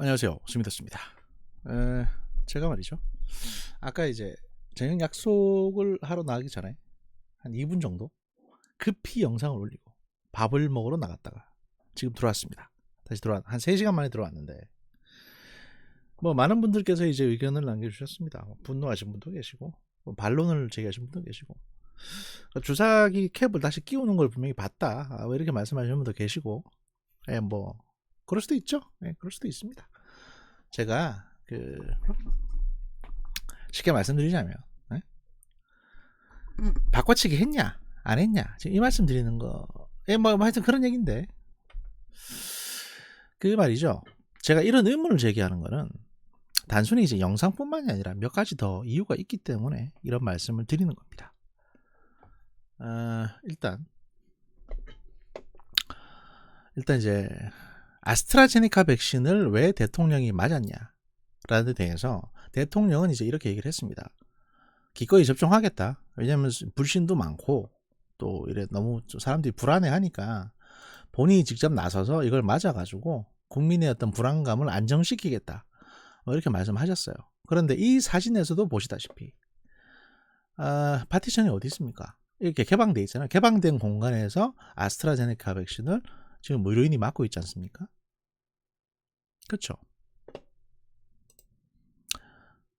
안녕하세요. 스미더스입니다. 제가 말이죠. 아까 이제 저녁 약속을 하러 나가기 전에 한 2분 정도 급히 영상을 올리고 밥을 먹으러 나갔다가 지금 들어왔습니다. 다시 한 3시간 만에 들어왔는데 뭐 많은 분들께서 이제 의견을 남겨주셨습니다. 분노하신 분도 계시고 반론을 제기하신 분도 계시고 주사기 캡을 다시 끼우는 걸 분명히 봤다. 왜 이렇게 말씀하시는 분도 계시고 뭐 그럴 수도 있죠. 그럴 수도 있습니다. 제가 쉽게 말씀드리자면 바꿔치기 했냐 안 했냐 지금 이 말씀 드리는 거 뭐 하여튼 그런 얘기인데 그 말이죠. 제가 이런 의문을 제기하는 거는 단순히 이제 영상뿐만이 아니라 몇 가지 더 이유가 있기 때문에 이런 말씀을 드리는 겁니다. 일단 이제 아스트라제네카 백신을 왜 대통령이 맞았냐라는 데 대해서 대통령은 이제 이렇게 얘기를 했습니다. 기꺼이 접종하겠다. 왜냐하면 불신도 많고 또 이래 너무 사람들이 불안해하니까 본인이 직접 나서서 이걸 맞아가지고 국민의 어떤 불안감을 안정시키겠다. 이렇게 말씀하셨어요. 그런데 이 사진에서도 보시다시피 파티션이 어디 있습니까? 이렇게 개방돼 있잖아요. 개방된 공간에서 아스트라제네카 백신을 지금 의료인이 맞고 있지 않습니까? 그렇죠.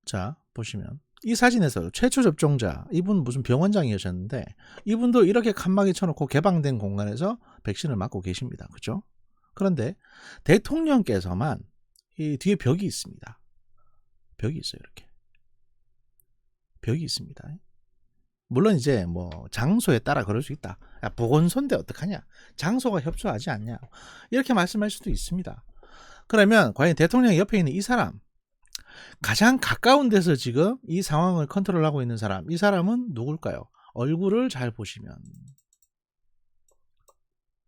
자, 보시면 이 사진에서 최초 접종자 이분 무슨 병원장이셨는데 이분도 이렇게 칸막이 쳐놓고 개방된 공간에서 백신을 맞고 계십니다. 그렇죠? 그런데 대통령께서만 이 뒤에 벽이 있습니다. 벽이 있어요. 이렇게 벽이 있습니다. 물론 이제 뭐 장소에 따라 그럴 수 있다. 야, 보건소인데 어떡하냐? 장소가 협소하지 않냐? 이렇게 말씀할 수도 있습니다. 그러면 과연 대통령 옆에 있는 이 사람, 가장 가까운 데서 지금 이 상황을 컨트롤하고 있는 사람, 이 사람은 누굴까요? 얼굴을 잘 보시면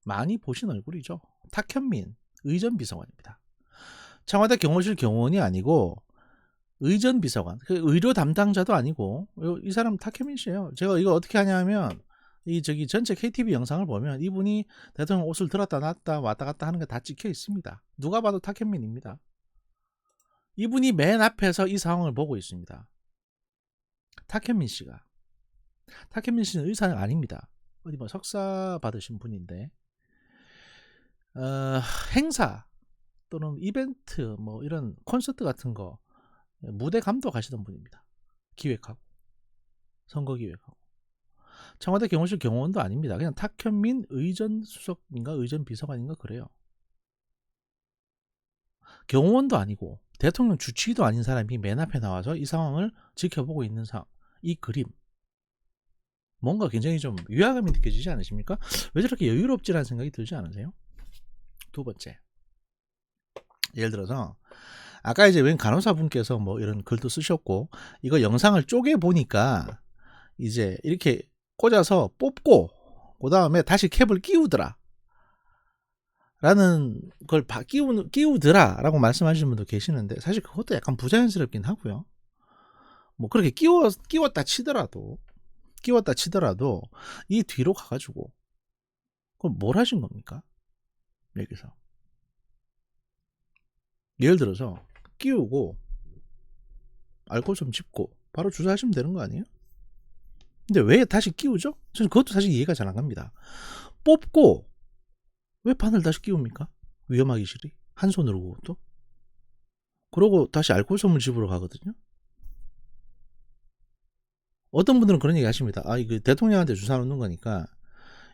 많이 보신 얼굴이죠. 탁현민 의전 비서관입니다. 청와대 경호실 경호원이 아니고 의전 비서관, 의료 담당자도 아니고 이 사람 탁현민 씨예요. 제가 이거 어떻게 하냐면 이 전체 KTV 영상을 보면 이분이 대통령 옷을 들었다 놨다 왔다 갔다 하는 게 다 찍혀 있습니다. 누가 봐도 탁현민입니다. 이분이 맨 앞에서 이 상황을 보고 있습니다. 탁현민 씨가. 탁현민 씨는 의사는 아닙니다. 어디 뭐 석사 받으신 분인데 행사 또는 이벤트 뭐 이런 콘서트 같은 거 무대 감독하시던 분입니다. 기획하고 선거 기획하고 청와대 경호실 경호원도 아닙니다. 그냥 탁현민 의전 수석인가 의전 비서관인가 그래요. 경호원도 아니고 대통령 주치의도 아닌 사람이 맨 앞에 나와서 이 상황을 지켜보고 있는 이 그림 뭔가 굉장히 좀 위화감이 느껴지지 않으십니까? 왜 저렇게 여유롭지라는 생각이 들지 않으세요? 두 번째, 예를 들어서 아까 이제 웬 간호사분께서 뭐 이런 글도 쓰셨고 이거 영상을 쪼개 보니까 이제 이렇게 꽂아서 뽑고 그 다음에 다시 캡을 끼우더라 라는 걸 끼우더라 라고 말씀하시는 분도 계시는데 사실 그것도 약간 부자연스럽긴 하고요. 뭐 그렇게 끼웠다 치더라도 이 뒤로 가가지고 그럼 뭘 하신 겁니까? 여기서 예를 들어서 끼우고 알코올 좀 짚고 바로 주사하시면 되는 거 아니에요? 근데 왜 다시 끼우죠? 저는 그것도 사실 이해가 잘 안 갑니다. 뽑고 왜 바늘 다시 끼웁니까? 위험하기 싫이 한 손으로 그것도 그러고 다시 알코올 솜을 집으러 가거든요. 어떤 분들은 그런 얘기 하십니다. 이거 대통령한테 주사 놓는 거니까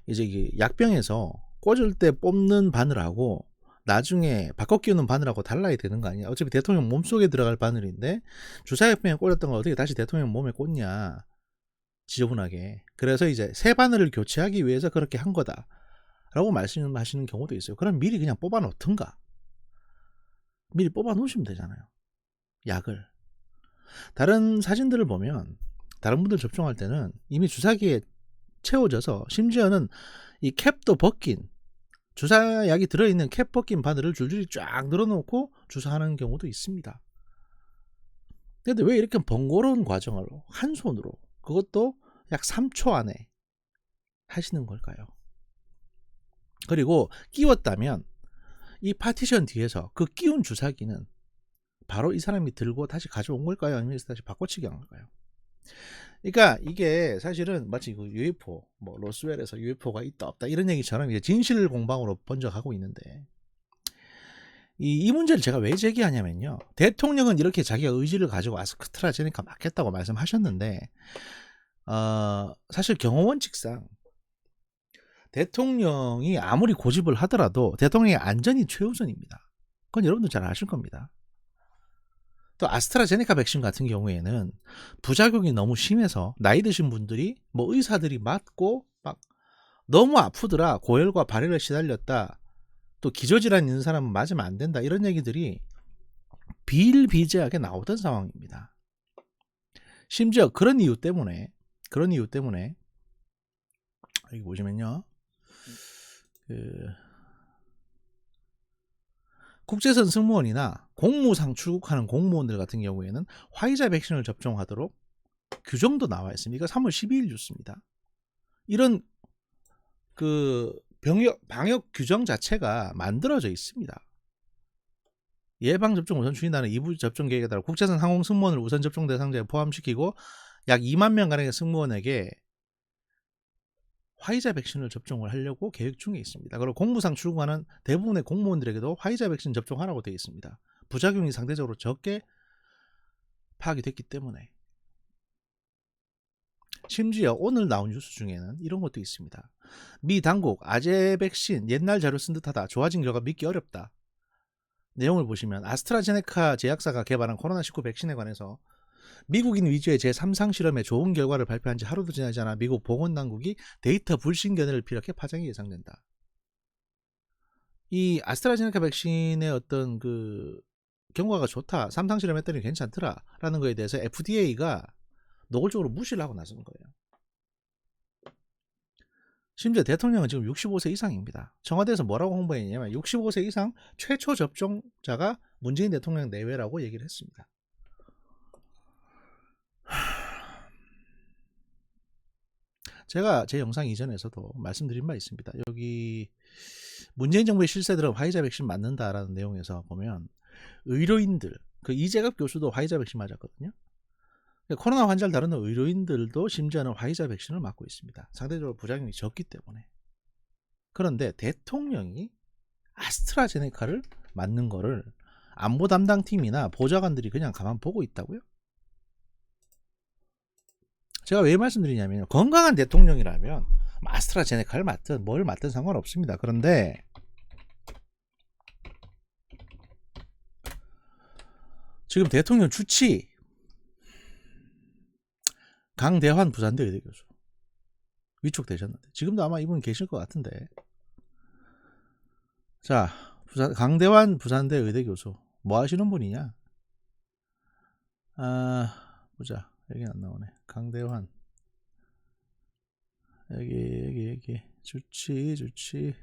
이제 이게 약병에서 꽂을 때 뽑는 바늘하고 나중에 바꿔 끼우는 바늘하고 달라야 되는 거 아니야? 어차피 대통령 몸속에 들어갈 바늘인데 주사약병에 꽂았던 걸 어떻게 다시 대통령 몸에 꽂냐? 지저분하게. 그래서 이제 새 바늘을 교체하기 위해서 그렇게 한 거다 라고 말씀하시는 경우도 있어요. 그럼 미리 그냥 뽑아 놓든가 미리 뽑아 놓으시면 되잖아요. 약을. 다른 사진들을 보면 다른 분들 접종할 때는 이미 주사기에 채워져서 심지어는 이 캡도 벗긴 주사약이 들어있는 캡 벗긴 바늘을 줄줄이 쫙 늘어놓고 주사하는 경우도 있습니다. 근데 왜 이렇게 번거로운 과정을 한 손으로 그것도 약 3초 안에 하시는 걸까요? 그리고 끼웠다면 이 파티션 뒤에서 그 끼운 주사기는 바로 이 사람이 들고 다시 가져온 걸까요? 아니면 다시 바꿔치기 한 걸까요? 그러니까 이게 사실은 마치 그 UFO, 뭐 로스웰에서 UFO가 있다 없다 이런 얘기처럼 이제 진실 공방으로 번져가고 있는데, 이 문제를 제가 왜 제기하냐면요, 대통령은 이렇게 자기가 의지를 가지고 아스트라제네카 맞겠다고 말씀하셨는데, 사실 경호원칙상 대통령이 아무리 고집을 하더라도 대통령의 안전이 최우선입니다. 그건 여러분들 잘 아실 겁니다. 또 아스트라제네카 백신 같은 경우에는 부작용이 너무 심해서 나이 드신 분들이, 뭐 의사들이 맞고 막 너무 아프더라, 고열과 발열에 시달렸다, 또 기저질환 있는 사람은 맞으면 안 된다, 이런 얘기들이 비일비재하게 나오던 상황입니다. 심지어 그런 이유 때문에 여기 보시면요, 국제선 승무원이나 공무상 출국하는 공무원들 같은 경우에는 화이자 백신을 접종하도록 규정도 나와 있습니다. 이거 3월 12일 뉴스입니다. 이런 그 방역 규정 자체가 만들어져 있습니다. 예방접종 우선추진단은 2부 접종 계획에 따라 국제선 항공 승무원을 우선 접종 대상자에 포함시키고 약 2만 명가량의 승무원에게 화이자 백신을 접종을 하려고 계획 중에 있습니다. 그리고 공무상 출국하는 대부분의 공무원들에게도 화이자 백신 접종하라고 되어 있습니다. 부작용이 상대적으로 적게 파악이 됐기 때문에. 심지어 오늘 나온 뉴스 중에는 이런 것도 있습니다. 미 당국 아제 백신 옛날 자료 쓴 듯하다, 좋아진 결과 믿기 어렵다. 내용을 보시면 아스트라제네카 제약사가 개발한 코로나19 백신에 관해서 미국인 위주의 제3상 실험에 좋은 결과를 발표한 지 하루도 지나지 않아 미국 보건당국이 데이터 불신 견해를 피력해 파장이 예상된다. 이 아스트라제네카 백신의 어떤 그 경과가 좋다, 3상 실험했더니 괜찮더라 라는 거에 대해서 FDA가 노골적으로 무시를 하고 나서는 거예요. 심지어 대통령은 지금 65세 이상입니다. 청와대에서 뭐라고 홍보했냐면 65세 이상 최초 접종자가 문재인 대통령 내외라고 얘기를 했습니다. 제가 제 영상 이전에서도 말씀드린 바 있습니다. 여기 문재인 정부의 실세들은 화이자 백신 맞는다라는 내용에서 보면 의료인들, 그 이재갑 교수도 화이자 백신 맞았거든요. 코로나 환자를 다루는 의료인들도 심지어는 화이자 백신을 맞고 있습니다. 상대적으로 부작용이 적기 때문에. 그런데 대통령이 아스트라제네카를 맞는 거를 안보 담당팀이나 보좌관들이 그냥 가만 보고 있다고요? 제가 왜 말씀드리냐면, 건강한 대통령이라면 아스트라제네카를 맞든 뭘 맞든 상관없습니다. 그런데 지금 대통령 주치 강대환 부산대 의대 교수 위촉되셨는데, 지금도 아마 이분 계실 것 같은데, 자, 강대환 부산대 의대 교수 뭐 하시는 분이냐? 보자, 여기 안 나오네. 강대환, 여기 주치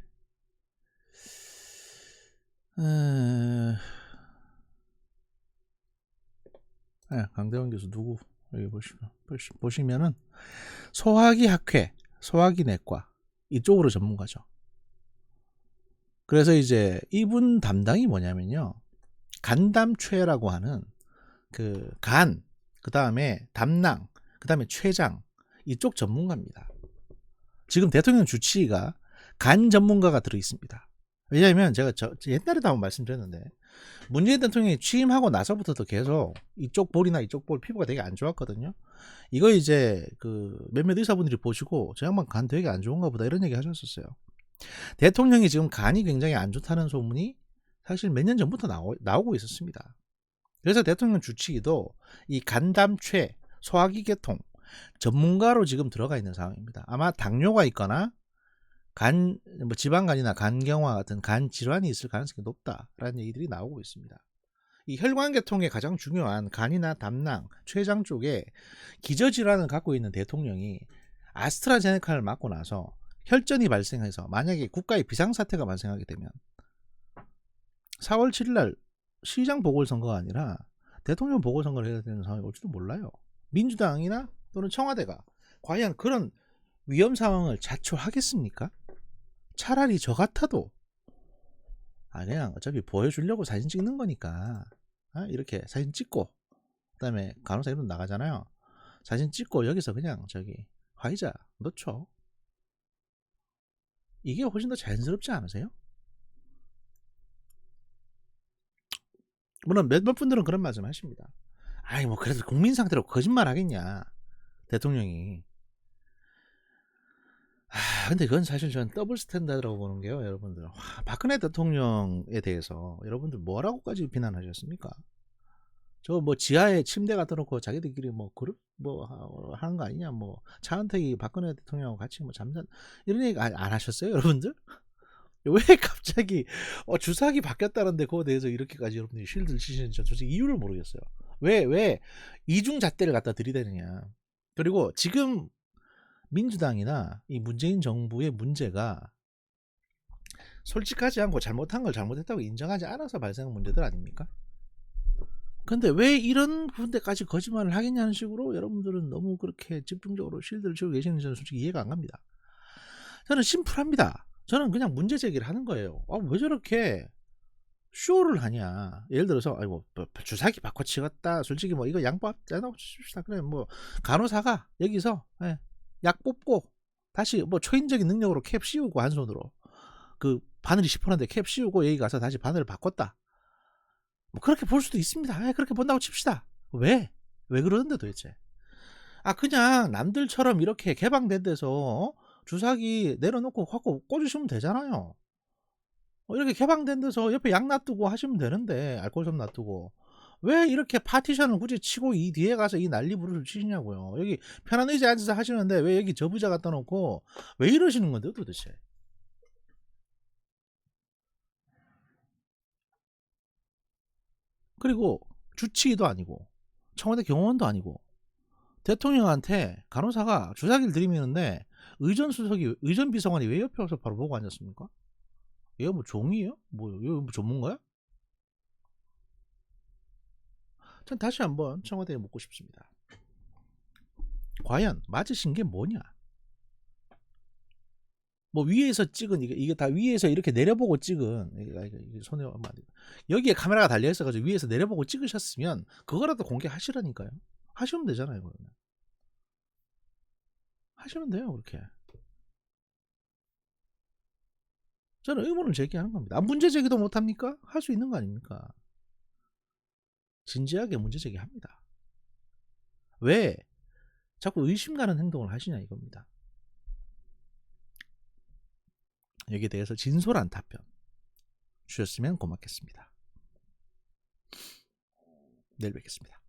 강대환 교수 누구? 여기 보시면은 소화기 학회, 소화기 내과 이쪽으로 전문가죠. 그래서 이제 이분 담당이 뭐냐면요, 간담최라고 하는 그 간, 그 다음에 담낭, 그 다음에 췌장, 이쪽 전문가입니다. 지금 대통령 주치의가 간 전문가가 들어 있습니다. 왜냐하면 제가 옛날에도 한번 말씀드렸는데, 문재인 대통령이 취임하고 나서부터도 계속 이쪽 볼이나 이쪽 볼 피부가 되게 안 좋았거든요. 이거 이제 그 몇몇 의사분들이 보시고 저 양반 간 되게 안 좋은가 보다 이런 얘기 하셨었어요. 대통령이 지금 간이 굉장히 안 좋다는 소문이 사실 몇 년 전부터 나오고 있었습니다. 그래서 대통령 주치의도 이 간담최, 소화기 계통 전문가로 지금 들어가 있는 상황입니다. 아마 당뇨가 있거나 뭐 지방간이나 간경화 같은 간 질환이 있을 가능성이 높다라는 얘기들이 나오고 있습니다. 이 혈관계통의 가장 중요한 간이나 담낭, 췌장 쪽에 기저질환을 갖고 있는 대통령이 아스트라제네카를 맞고 나서 혈전이 발생해서 만약에 국가의 비상사태가 발생하게 되면 4월 7일날 시장 보궐선거가 아니라 대통령 보궐선거를 해야 되는 상황이 올지도 몰라요. 민주당이나 또는 청와대가 과연 그런 위험 상황을 자초하겠습니까? 차라리 저 같아도 그냥 어차피 보여주려고 사진 찍는 거니까 이렇게 사진 찍고 그다음에 간호사 이름 나가잖아요. 사진 찍고 여기서 그냥 저기 화이자 넣죠. 이게 훨씬 더 자연스럽지 않으세요? 물론 몇몇 분들은 그런 말씀 하십니다. 아이 뭐 그래도 국민 상태로 거짓말 하겠냐 대통령이. 근데 그건 사실 저는 더블 스탠다드라고 보는 게요, 여러분들. 박근혜 대통령에 대해서 여러분들 뭐라고까지 비난하셨습니까? 저 뭐 지하에 침대 갖다 놓고 자기들끼리 뭐 그룹 뭐 하는 거 아니냐, 뭐 차은택이 박근혜 대통령하고 같이 뭐 잠잔 이런 얘기 안 하셨어요, 여러분들? 왜 갑자기 주사기 바뀌었다는데 그거에 대해서 이렇게까지 여러분들이 쉴드를 치시는지 전 솔직히 이유를 모르겠어요. 왜 이중잣대를 갖다 들이대느냐. 그리고 지금 민주당이나 이 문재인 정부의 문제가 솔직하지 않고 잘못한 걸 잘못했다고 인정하지 않아서 발생한 문제들 아닙니까? 근데 왜 이런 부분까지 거짓말을 하겠냐는 식으로 여러분들은 너무 그렇게 집중적으로 쉴드를 치고 계시는지 저는 솔직히 이해가 안 갑니다. 저는 심플합니다. 저는 그냥 문제 제기를 하는 거예요. 왜 저렇게 쇼를 하냐. 예를 들어서 뭐 주사기 바꿔 치웠다. 솔직히 뭐 이거 양보합시다. 그래 뭐 간호사가 여기서 약 뽑고 다시 뭐 초인적인 능력으로 캡 씌우고 한 손으로 그 바늘이 10%인데 캡 씌우고 여기 가서 다시 바늘을 바꿨다. 뭐 그렇게 볼 수도 있습니다. 그렇게 본다고 칩시다. 왜 그러는데 도대체? 그냥 남들처럼 이렇게 개방된 데서 주사기 내려놓고 갖고 꽂으시면 되잖아요. 이렇게 개방된 데서 옆에 약 놔두고 하시면 되는데, 알코올솜 놔두고 왜 이렇게 파티션을 굳이 치고 이 뒤에 가서 이 난리 부르를 치시냐고요. 여기 편한 의자에 앉아서 하시는데 왜 여기 저 부자 갖다 놓고 왜 이러시는 건데요 도대체? 그리고 주치의도 아니고 청와대 경호원도 아니고 대통령한테 간호사가 주사기를 들이미는데 의전 비서관이 왜 옆에 와서 바로 보고 앉았습니까? 얘가 뭐 종이에요? 뭐요? 얘가 뭐 전문가야? 전 다시 한번 청와대에 묻고 싶습니다. 과연 맞으신 게 뭐냐? 뭐 위에서 찍은 이게 다 위에서 이렇게 내려보고 찍은 이게 손에 여기에 카메라가 달려 있어가지고 위에서 내려보고 찍으셨으면 그거라도 공개하시라니까요. 하시면 되잖아요. 그러면 하시면 돼요. 그렇게. 저는 의문을 제기하는 겁니다. 문제 제기도 못합니까? 할 수 있는 거 아닙니까? 진지하게 문제 제기합니다. 왜 자꾸 의심 가는 행동을 하시냐 이겁니다. 여기에 대해서 진솔한 답변 주셨으면 고맙겠습니다. 내일 뵙겠습니다.